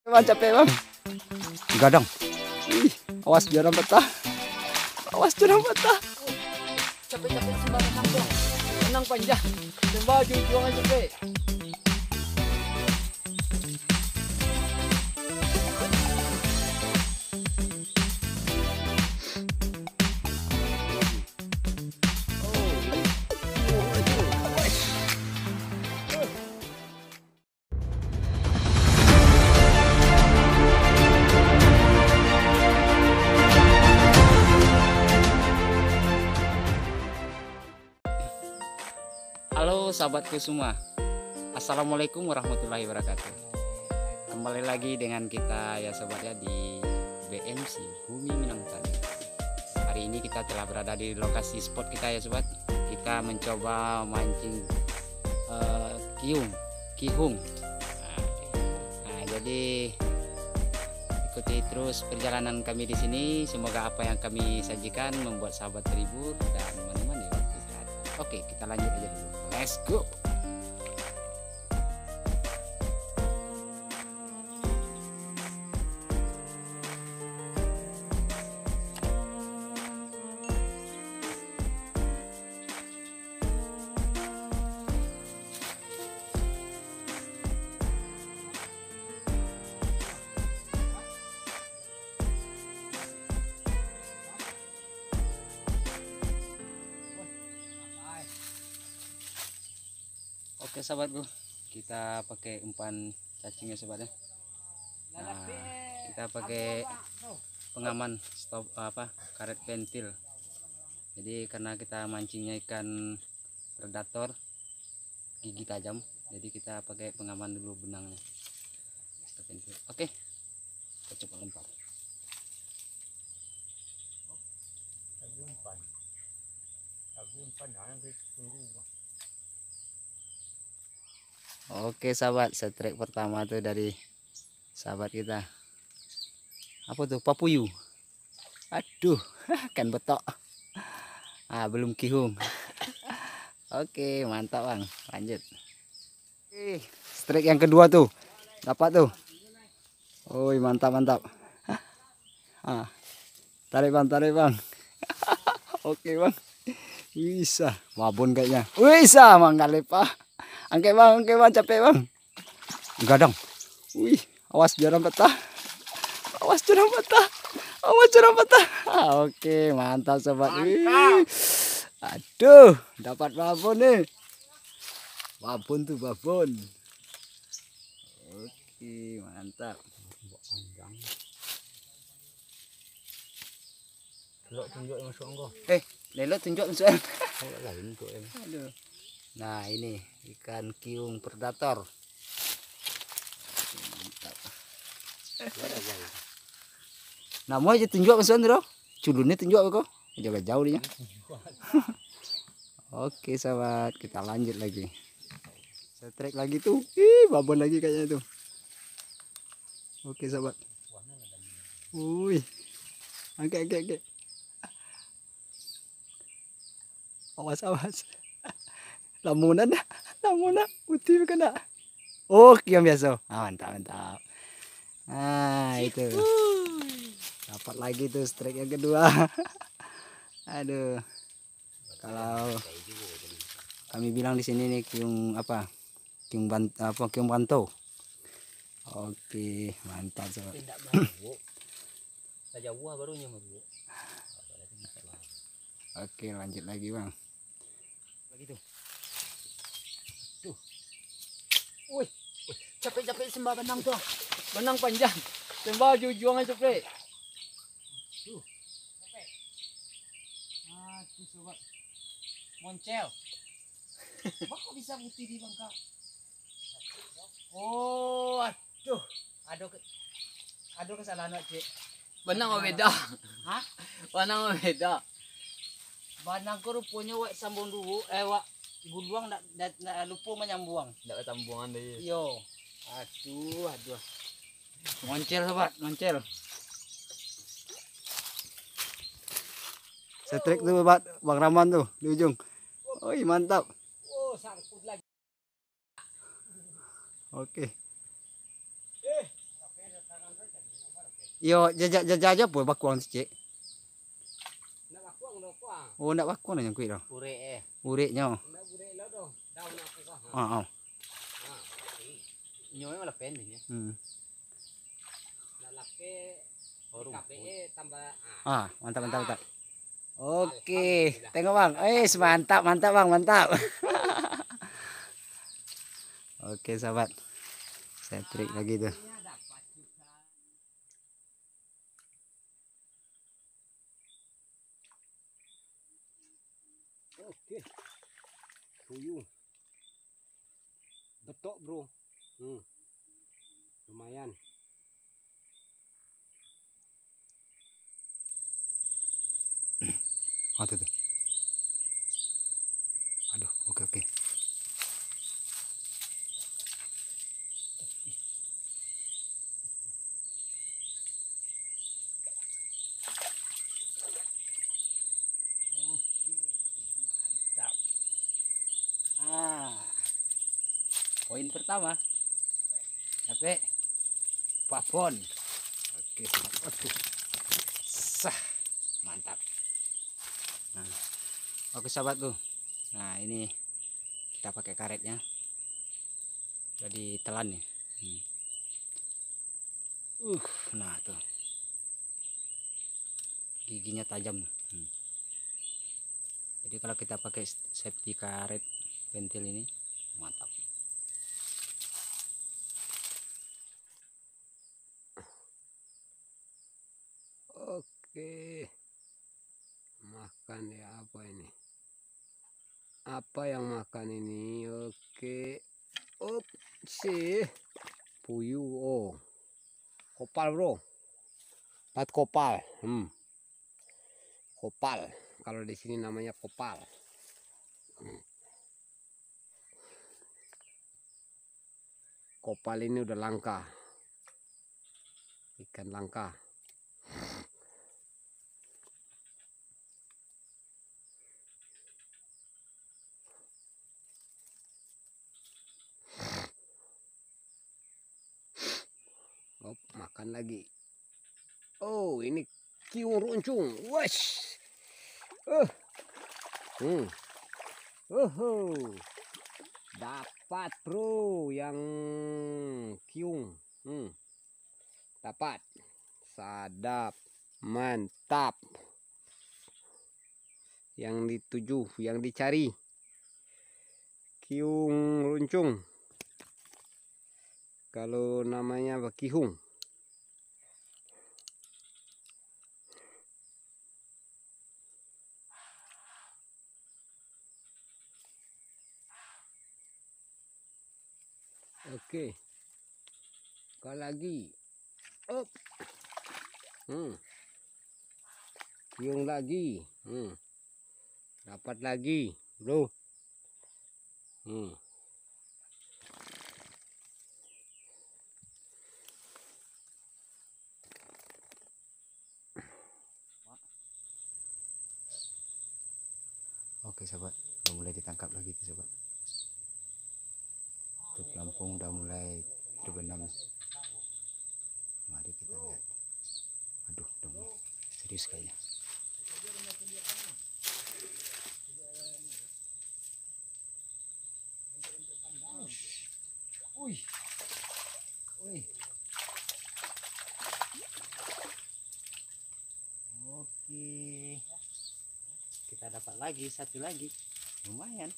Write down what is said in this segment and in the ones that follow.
Bang, capek bang. Gadang. Ih, awas jurang patah. Awas jurang patah. Capek-capek sembah menang dong. Menang panjang. Sembah juang capek. Halo sahabatku semua, assalamualaikum warahmatullahi wabarakatuh. Kembali lagi dengan kita ya sobat ya di BMC Bumi Minangkabau. Hari ini kita telah berada di lokasi spot kita ya sobat. Kita mencoba mancing kihung. Nah, jadi ikuti terus perjalanan kami di sini. Semoga apa yang kami sajikan membuat sahabat terhibur dan menemani waktu istirahat. Oke, kita lanjut aja dulu. Let's go. Oke sahabatku, kita pakai umpan cacing ya sobat ya. Nah, kita pakai pengaman stop karet pentil. Jadi karena kita mancingnya ikan predator gigi tajam, jadi kita pakai pengaman dulu benangnya. Stop pentil. Oke, kita coba lempar. Oke sahabat, strike pertama tuh dari sahabat kita. Apa tuh? Papuyu. Aduh, kan betok. Belum kihung. Oke, mantap bang. Lanjut. Strike yang kedua tuh. Dapat tuh. Oi, mantap. Tarik bang. Oke bang. Bisa. Wabon kayaknya. Bisa, mangga lepa. Angke bang, capek bang. Gadang. Wih, awas jurang patah. Oke, mantap sobat. Mantap. Aduh, dapat babon nih. Babon. Oke, mantap. Lelok tunjuk masuk engkau. Lelok tunjuk masuk. Aduh. Nah, ini ikan kiung predator. Mantap. Nama aja tunjuk masuk bro. Culunnya tunjuk kok. Jaga jauh dia. Oke sahabat, kita lanjut lagi. Strike lagi tuh. Babon lagi kayaknya tuh. Oke sahabat. Wih. Angke. Awas. Lamunan putih kena. Oh, kiam biasa. Mantap. Itu. Dapat lagi tuh strike yang kedua. Aduh. Kalau kami bilang di sini nih kiung banto. Oke, mantap sobat. Oke, lanjut lagi bang. Begitu. Tuh. Wih, capek sembah benang tuh. Benang panjang. Sembah juang capek. Tuh. Capek. Tuh sobat. Moncel. Kok bisa putih di bangka? Oh, aduh. Aduh kesalahan cik. Benang beda. Hah? Benang beda. Banang ko rupanya wak sambung dulu, wak guluang ndak lupa menyambung. Ndak sambungan deh. Yo. Aduh. Moncel sobat, moncel. Strike tuh sobat, Bang Raman tuh di ujung. Oi, mantap. Oh, sangkut lagi. Oke. Yo jajak aja boy bakuang cek. Nak bakuang do kuang. Oh nak bakuang yang kuit dah. Ure. Ureknya. Nak ure lo do. Daun aku kah. Ah. Nyoy malah pendek ya. Nak lape KPE tambah Mantap. Oke, tengok bang. Mantap bang, mantap. Oke sahabat, saya trik lagi tuh. Oke, puyuh, betok bro, lumayan. Oh tuh. Aduh, oke. Poin pertama. Tapi babon. Oke, aduh. Sah, mantap. Nah, oke sahabatku. Nah, ini kita pakai karetnya. Jadi telan ya. Nah tuh. Giginya tajam. Jadi kalau kita pakai safety karet pentil ini mantap. Oke, makan ya apa ini? Apa yang makan ini? Oke, sih puyuh. Oh, kopal bro, lihat kopal. Kopal, kalau di sini namanya kopal. Kopal ini udah langka, ikan langka. Makan lagi. Oh, ini kiung runcung. Wash. Dapat bro yang kiung. Dapat. Sadap. Mantap. Yang dituju, yang dicari. Kiung runcung. Kalau namanya bakihung. Oke. Sekali lagi. Kiung lagi. Dapat lagi, bro. Oke sahabat, udah mulai ditangkap lagi tuh sahabat. Tuh pelampung udah mulai terbenam. Mari kita lihat. Aduh, udah mulai serius kayaknya. Wih. Oke. Kita dapat lagi satu lagi. Lumayan.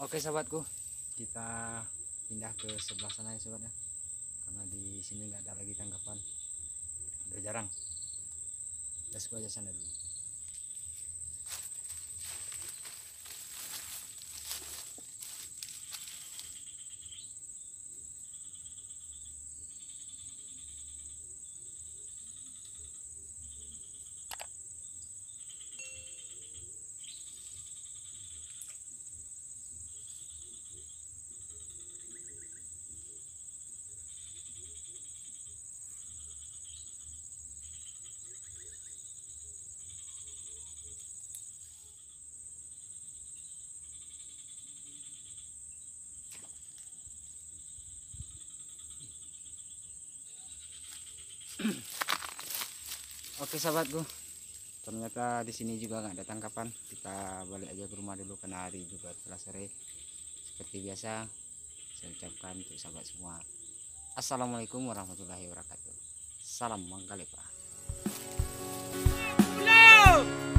Oke sahabatku, kita pindah ke sebelah sana ya sahabat ya, karena di sini nggak ada lagi tangkapan, udah jarang. Let's go aja sana dulu. Oke sahabatku, ternyata di sini juga nggak ada tangkapan. Kita balik aja ke rumah dulu karena hari juga telah sore. Seperti biasa, saya ucapkan untuk sahabat semua, assalamualaikum warahmatullahi wabarakatuh. Salam Manggalepa. No!